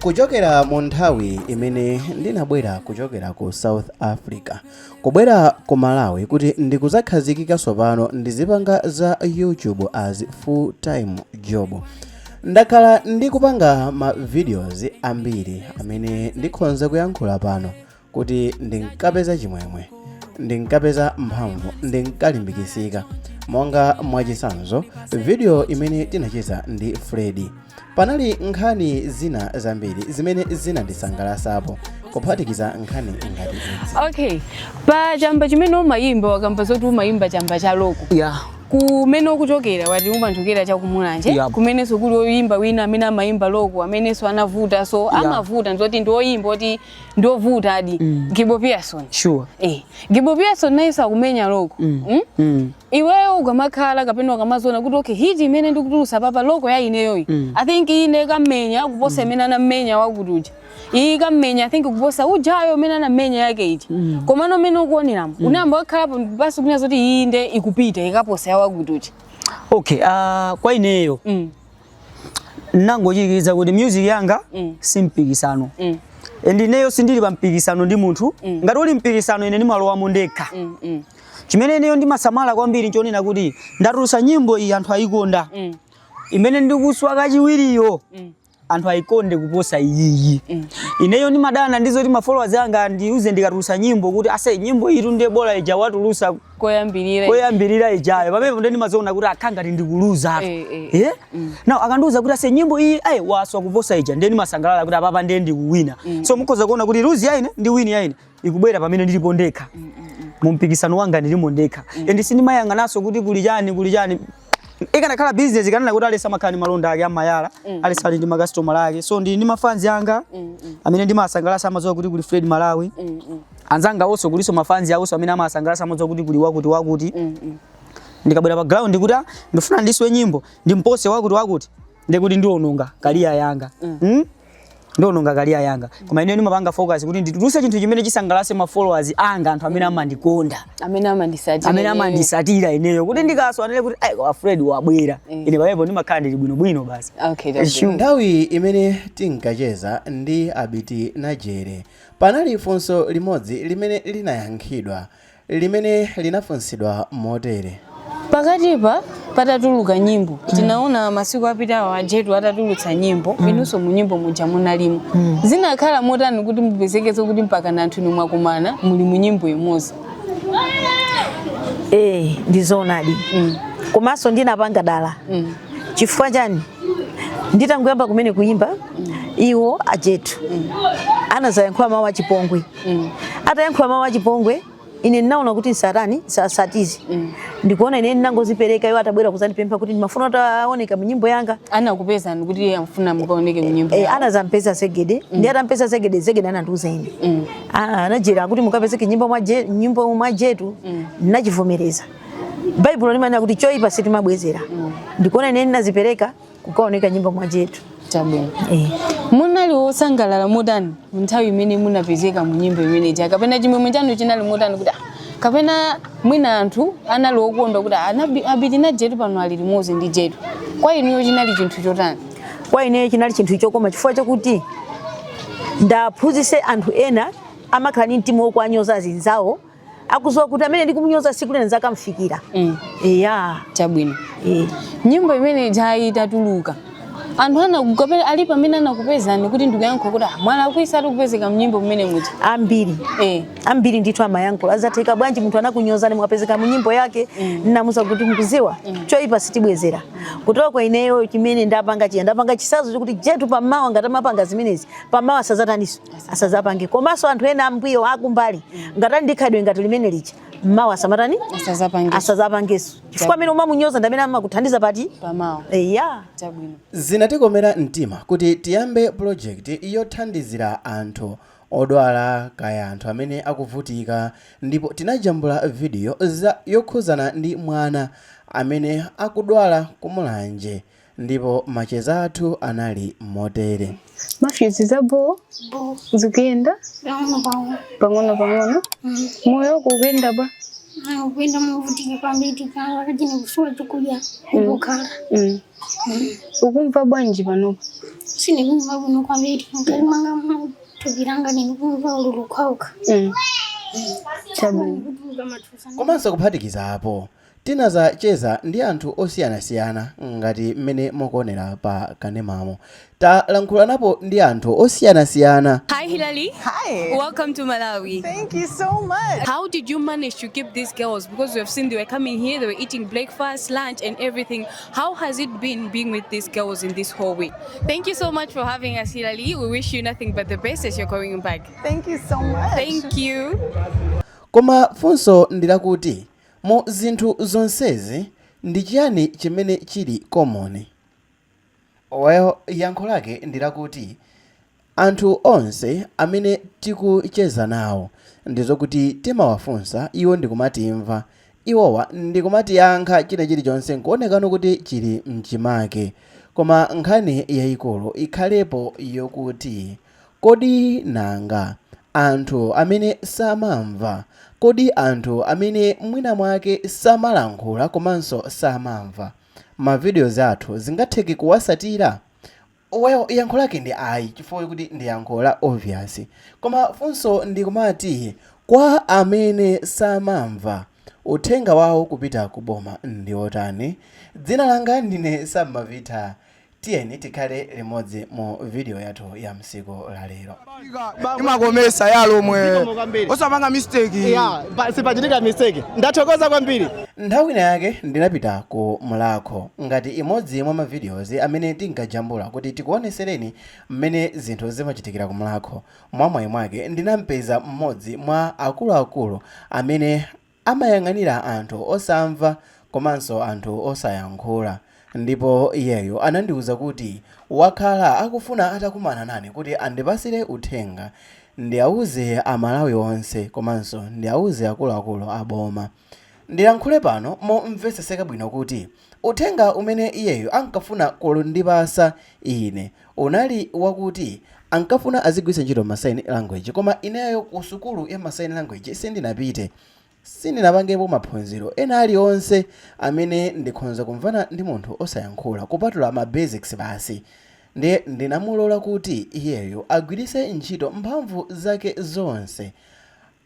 Kuchokera mu nthawi imene ndinabwera kuchokera ku South Africa kubwera ku Malawi kuti ndikuzakhazikika tsopano ndizipanga za YouTube as full time job. Ndakhala ndikupanga ma videos ambiri amene ndikhonza kuyankhula pano kuti ndinkapeza chimwemwe, ndinkapeza mphamvu, ndinkalimbikitsika. Monga mwachisanzo video imene tinacheza ndi Freddy, panali nkhani zina zambiri zimene zinandisangalatsapo kuphatikiza nkhani ngati izi. Okay, pa chamba chimene umayimba wakamba zoti umayimba chamba cha loko. Yeah. Kumene ukuchokera wati umachokera cha kumulanje. Yeah. Kumene sokuli oyimba wina amene amayimba loko amene so anavuta so Yeah. amavuta ndoti ndioyimba oti ndovuta adi Gibo Pearson. Sure. Gibo Pearson naye sakumenya loko. Iweyo ukamakhala kapena ukamazona kuti okay hiti imene ndikutulusa papa loko ya ineyoyi. I think ine kamenya kuposa imene anamenya wakutuja. Iyi kamenya I think kuposa ujayo imene anamenya yake iti. Komano mene ukuonera unamba wakhala basi kunya zoti inde ikupita ikaposa ya wakutuja. Okay, kwa ineyo nangochirikiza kuti music yanga simpikisano. And ineyo sindili pa mpikisano ndi munthu. Ngati uli mpikisano ine ndimalowa ndekha. Chimene ineyo ndimasamala kwambiri nchonena kuti ndatulusa nyimbo iyi anthu ayikonda. Imene ndikuswa kachiwiriyo anthu ayikonde kuposa iyi. Ineyo ndimadana ndizoti ma followers anga ndiuze ndikatulusa nyimbo kuti ase nyimbo iyi tunde bola ija watulusa koyambirira ijayo pamene ndi ndimazoona kuti akhangati ndikuluza. Now akanduza kuti ase nyimbo iyi waswa kuposa ija ndeni masangalala kuti apapa ndiye ndikuwina. So mukhoza kuona kuti lose yaine ndi win yaine ikubwera pamene ndilipo ndekha. Mumpikisano wanga ndilimo ndekha. And sindimayanganaso kuti kuli chani ikanakhala business ikanena kuti alesa makhani malonda ake amayala alesa ndi ma customer ake. So ndi mafans anga amene ndimasangalasa amazowa kuti kuli Fred Malawi. Anzanga also kuliso mafans awo amene amasangalasa amazowa kuti kuli wakuti. Ndikabwera pa ground kuti ndifuna ndiswe nyimbo ndimpose wakuti ndikuti ndiononga career yanga. Ndononga career yanga. Koma ine ndimapanga focus kuti ndituluse chinthu chimene chisangalase ma followers anga anthu amene amandikonda. Amene amandisatira ineyo kuti ndikaswanire kuti wa Fred wabwera. Ine paepo ndimakhala ndili bwino basi. Okay, nthawi imene tinkacheza ndi Abiti Najere panali funso limodzi limene linayankhidwa limene linafunsidwa motere. Pakatipa patatuluka nyimbo tinaona masiku apitawo ajetu atatulutsa nyimbo inunso mu nyimbo muja munalimo zinakhala motani kuti mupezekeze kuti mpaka na anthu mwakumana muli mu nyimbo imodzi. Ndizonadi komanso ndinapanga dala chifukwa chani nditangoyamba kumene kuimba iwo ajetu anazayankhula mawu achipongwe atayankhula mawu achipongwe ine ninaona kuti nsatani satizi ndikuona ine ndinangozipereka iwo atabwera kuzandipempha kuti ndimafuna taoneka mu nyimbo yanga. Anakupeza kuti amfuna mukaoneke mu nyimbo yanga. Anazampeza Segede ndi atampeza Segede anandiuza ine anajera kuti mukapezeke nyimbo mwajetu ndinachivomereza. Bible limanena kuti choipa sitimabwezera. Ndikuona ine ndinazipereka kukaoneka nyimbo mwajetu. Chabwino. Munali wosangalala motani nthawi imene munapezeka mu nyimbo imene ja kapena chimwemwe chanu chinali motani kuti kapena mwina anthu anali okondwa kuti Abiti Najere pano ali limodzi ndi jetu. Kwa inuyo chinali chinthu chotani? Kwa ine chinali chinthu chokoma chifukwa chakuti ndaphunzitse anthu ena amakhala ndi mtima wokwanyoza azinzawo akuzowa kuti amene ndikumunyoza siku lene zakamfikira. Chabwino. Nyimbo imene jayi tatuluka anthu anakugopera ali pamene anakupezani kuti ndikuyankha kuti mwana akuisa kupezeka mnyimbo mmene muti ambiri ndithu amayankho azatheka bwanji munthu anakunyozani mwapezeka mu nyimbo yake ninamuza kuti mkuziwa choipa sitibwezera kutoko ineyo chimene ndapanga chisazo chikuti jetu pamawa ngati amapanga zimenezi pamawa asazataniso asazapange komanso anthu ena ambuyo akumbali ngati ndikhadwe ngati limene licha mawa samatani asazapangeso chifukwa amene umamunyoza ndamene amakuthandiza pati pamawa. Chabwino. Zinatikomera mtima kuti tiyambe project yothandizira anthu odwala kaya anthu amene akuvutika ndipo tinajambula video yokhuzana ndi mwana amene akudwala kumulanje ndipo macheza athu anali motere. Mafyuzi zabo zikuyenda pang'ono moyo kugenda ba Upenda mvutika kwambiri tikala lakini kusula tukuja ukokhala. Ukumva bwanji panopa? Sine kumva buno kwambiri nkalimanga mu tubiranga ni kumva ululukwauka. Chabwino. Komanso kuphatikiza apo tinacheza ndi anthu osiyanasiyana ngati mmene mukuonera pa kanemamo. Talankhula napo ndi anthu osiyanasiyana. Hi Hilary. Hi. Welcome to Malawi. Thank you so much. How did you manage to keep these girls? Because we have seen they were coming here, they were eating breakfast, lunch, and everything. How has it been being with these girls in this whole week? Thank you so much for having us, Hilary. We wish you nothing but the best as you're going back. Thank you so much. Thank you. Koma funso ndilakuti mu zinthu zonsezi ndi chiyani chimene chili common? Well, yankho lake ndilakuti anthu onse amene tikucheza nawo ndizokuti timawafunsa iwo ndikumatimva, iwowa ndikumatiyankha chilichonse nkuonekano kuti chili mchimake. Koma nkhani yayikulu ikhalepo yokuti kodi nanga anthu amene samamva, kodi anthu amene mwina mwake samalankhula komanso samamva mavideos athu zingatheke kuwasatira? Well, yankho lake ndi ayi chifukwa kuti ndi yankho la obvious. Koma funso ndikumati kwa amene samamva uthenga wawo kupita kuboma ndi otani? Dzina langa ndine Samavita. Tiyeni tikhale limodzi mu video yathu ya msiku la lero. Imakomesa yalomwe osapanga mistake. Sipachitika mistake. Ndathokoza kwambiri. Nthawi yake ndinapita ku Mulakho ngati imodzi mwa mavideos amene tinkajambula kuti tikuonesereni mmene zinthu zimachitikira ku Mulakho. Mwamwayi mwake ndinampeza mmodzi mwa akuluakulu amene amayang'anira anthu osamva komanso anthu osayankhula. Ndipo iyeyo anandiwuza kuti wakhala akufuna atakumana nane kuti andipasire uthenga ndiawuze Amalawi onse komanso ndiawuze akuluakulu aboma. Ndiyankhule pano momveseseka bwino kuti uthenga umene iyeyo ankafuna kundipasa ine unali wakuti ankafuna azigwiritsa ntchito ma sign language, koma ineyo ku sukulu ya ma sign language sindinapite. Sindinapangepo maphunziro ena aliwonse amene ndikhonza kumvana ndi munthu osayankhula kupatula ma basics basi. Ndinamulola kuti iyeyo agwiritse ntchito mphamvu zake zonse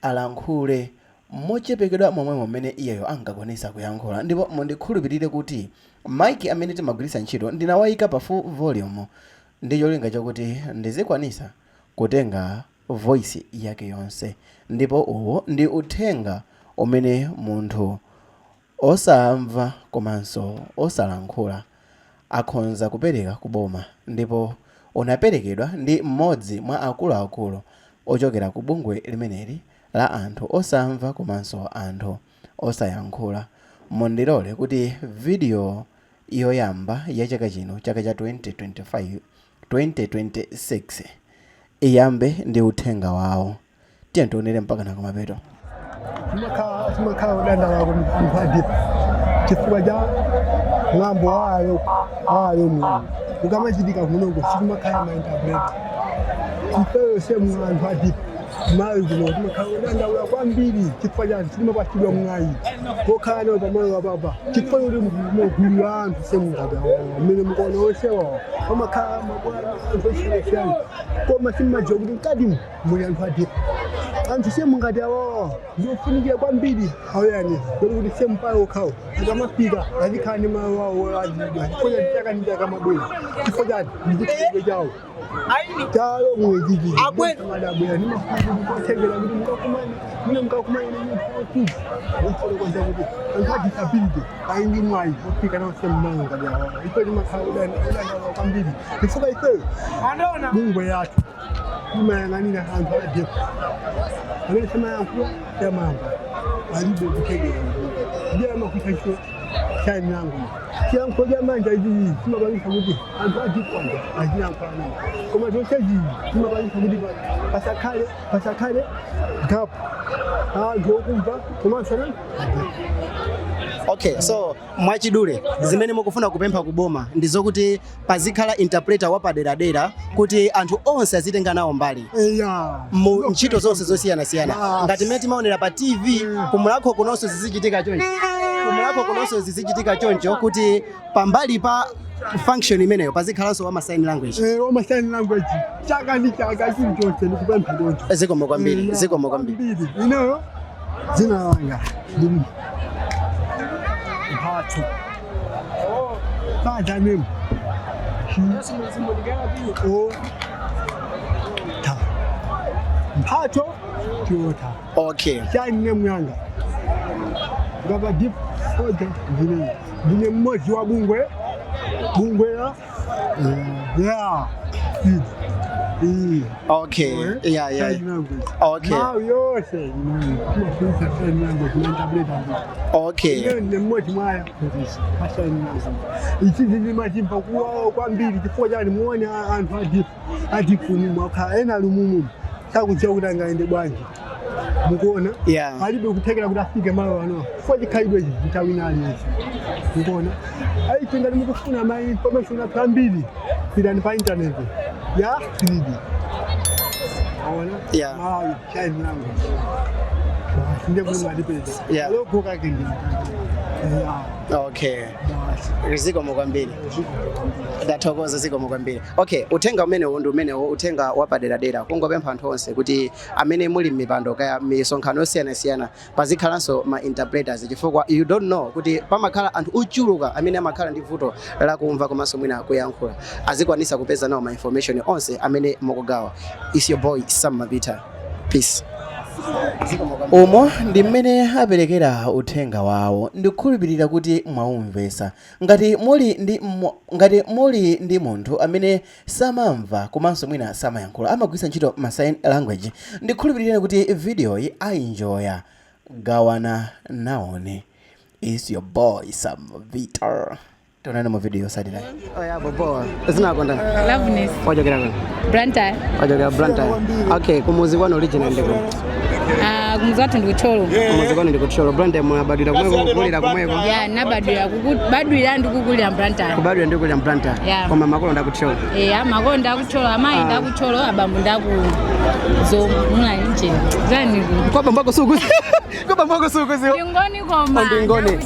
alankhule mochepekedwa momwe mmene iyeyo ankakwanisa kuyankhula. Ndipo mundikhulupirire kuti mic amene timagwiritsa ntchito ndinawayika pa full volume ndi cholinga chakuti ndizikwanisa kutenga voice yake yonse. Ndipo uwo ndi uthenga umene munthu osamva komanso osalankhula akhonza kupereka kuboma, ndipo unaperekedwa ndi mmodzi mwa akuluakulu ochokera ku bungwe limeneli la anthu osamva komanso anthu osayankhula. Mundilole kuti video yoyamba ya chaka chino, chaka cha 2026 iyambe ndi uthenga wawo. Tiye tionere mpaka na kumapeto. Simakhala udanda wako mphadipa chifukwa cha ng'ambo wayo Mulungu ukamachitika kunoko sikumakhala mainterpret chifeyo semu anthu adipa mayi kuno timakhala udandaula kwambiri chifukwa chani sitimapatsidwa mwayi kokhala nawo pamoyo wapapa chifukwa kuti mugulu wa anthu semungati mmene mukuona onsewa pamakhala mabwana anthu osiyana koma simumadziwa kuti mkati muli anthu adipa. Anthu semungati awawa zofunikira kwambiri awuyani kuti sempayo okhawo akamafika azikhala ndi mayi wawo adidwa chifukwa chati chaka ndi chaka mabwera chifukwa chati ndichikhalidwe chawo chalo mweziji madabwera nimafukuthengera kuti mukakumane nenyuti ofolokeza kuti anthu adisability ayindi mwayi ofika nawo semmayo ngati awawa ife timakhala udandaula kwambiri chifukwa ifeyo bungwe yathu imayang'anira anthu adepa amene samayankhula yamamba alibe kuthengera ndiye amakuthaiso chani langu chiyankho chamanja ichi chimapangisa kuti anthu adikwanja achiyankhula nawo koma zonsechi chimapangisa kuti pasakhale gapu anthu okumva komanso adepa Okay, so mwachidule zimene mukufuna kupempha kuboma ndizokuti pazikhala interpreter wapadera kuti anthu onse azitenga nawo mbali mu ntchito zonse zosiyana-siyana ngati mmene timaonera pa TV kumulako kunonso zizichitika choncho kuti pambali pa function imeneyo pazikhalanso wama sign language. Wama sign language chaka ndi chaka chonse nikupempha choncho. Zikomo kwambiri. Ino zina langa ndi Mphatso. Father name. Mphatso Toyota. Okay. Sign name yanga. Ngaba deep order ndine mmodzi wa bungwe ya okay okay yose okay ndine mmodzi mwaya ichi ndine machimba kwambiri chifukwa chani muone anthu adifuni mwakha ena lumumu sakudziwa kuti angaende bwanji mukuona alibe kuthekera kuti afike malo ano foti khaidwe vitawinali yesu mukuona aithi ngati mukufuna ma information apambili pitani pa internet ya 3D aona mawi chani yangu ndio kuna madipeza logo kake ndi okay zikomo kwambiri ndathokoza zikomo kwambiri. Okay, uthenga umenewo uthenga wapadera kungopempha anthu onse kuti amene muli m'mipando kaya misonkhano yosiyana-siyana pazikhalanso ma interpreters chifukwa you don't know kuti pamakhala anthu ochuluka amene amakhala ndi vuto lakumva komanso mwina kuyankhula azikwanisa kupeza nawo ma information onse amene mukugawa. It's your boy Sam Mabita. Peace. Umo ndi mmene aperekera uthenga wawo ndikukhulupirira kuti mwaumvesa ngati muli ndi munthu amene samamva komanso mwina samayankhula amagwisa ntchito ma sign language ndikukhulupirira kuti video yi aenjoya gawana naone. Is your boy Sam Mabita. Tonani mu video sadira. Oya bobo zinakonda Loveness wajogera kwa Blantyre okay kumuzi kwano original ndiko kumuzi wathu ndikucholo kumuzi kwano ndikucholo Blantyre mwabadwira kumweko ya nabadwira ndikukulira Blantyre kubadwira ndikukulira Blantyre koma makolo ndakucholo makolo ndakucholo amayi ndakucholo abambo ndaku zomuna nje zani kwa bambako suku ngoni koma ngoni